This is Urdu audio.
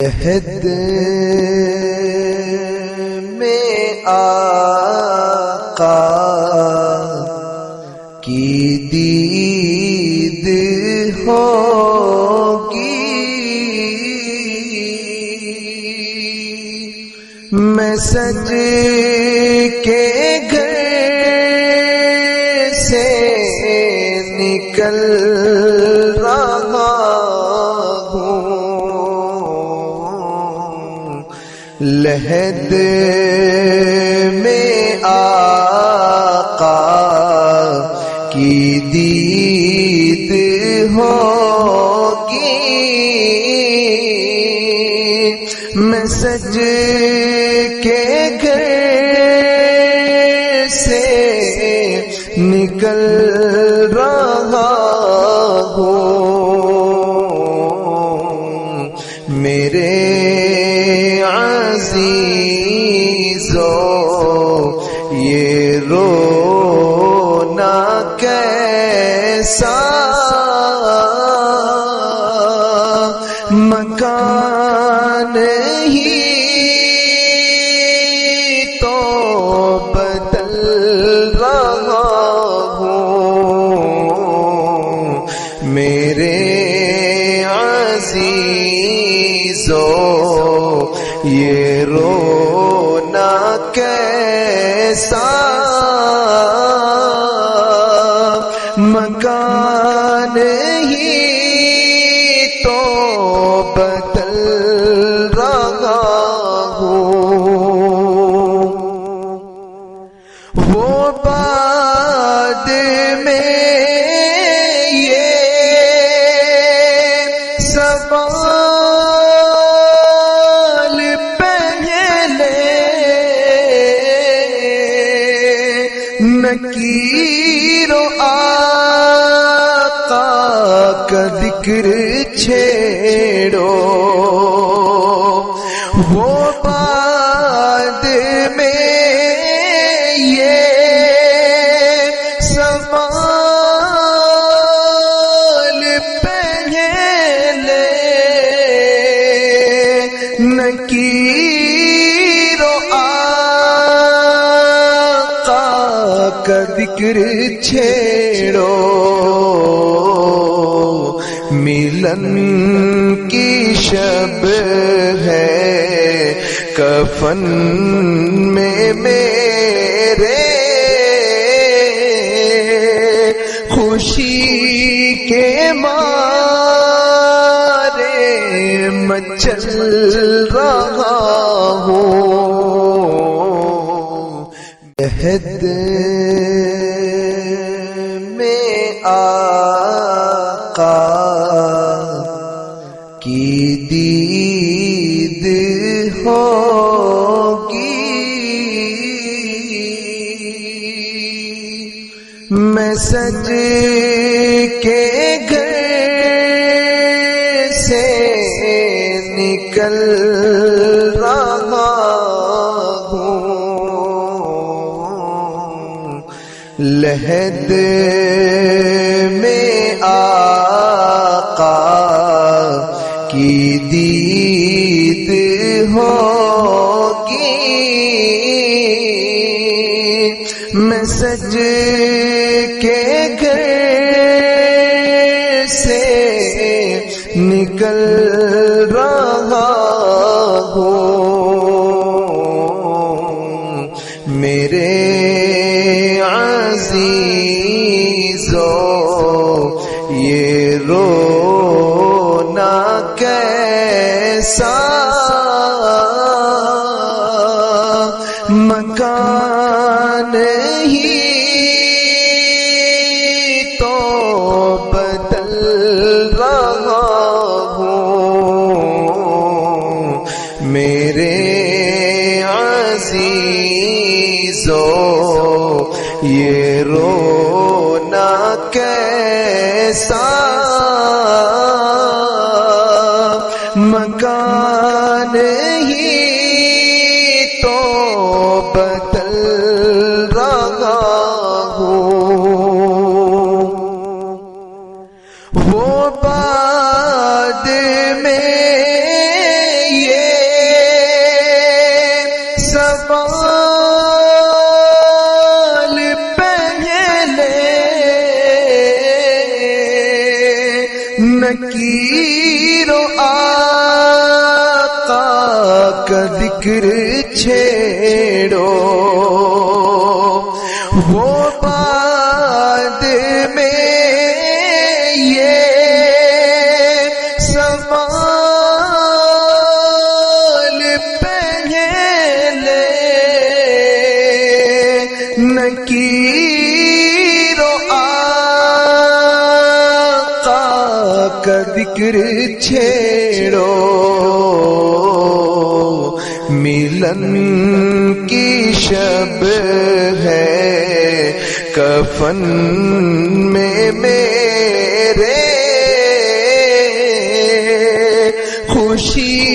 عہد میں آقا کی دید ہوگی، میں سج کے گھر سے نکل رہا ہوں، لحد میں آقا کی دید ہوگی، میں سج کے گھر سے نکل رہا ہوں، میرے عزیزو یہ رونا کیسا مکان ہی تو بدل رہا ہوں، میرے عزیزو یہ رونا کیسا مکان ہی تو بدل رہا ہوں، وہ بعد میں یہ سوال نکیر و آقا کا ذکر چھیڑو، وہ بعد میں یہ سوال پہلے نکیر و کا ذکر چھیڑو، ملن کی شب ہے کفن میں میرے، خوشی کے مارے مچل رہا ہوں، عہد میں آقا کی دید ہوگی، میں سج کے گھر سے نکل رہا لحد میں آقا کی دید ہوگی، میں سج کے گھر سے نکل رہا ہوں، میرے عزیزو یہ رونا کیسا مکان ہی تو بدل رہا ہوں، میرے عزیزو یہ رونا کیسا مکان ہی تو بدل رہا ہوں، وہ بعد میں سوال پہلے نکیر و آقا کا ذکر چھیڑو، وہ بعد میں یہ سوال پہلے نکیر و آقا کا ذکر چھیڑو، ملن کی شب ہے کفن میں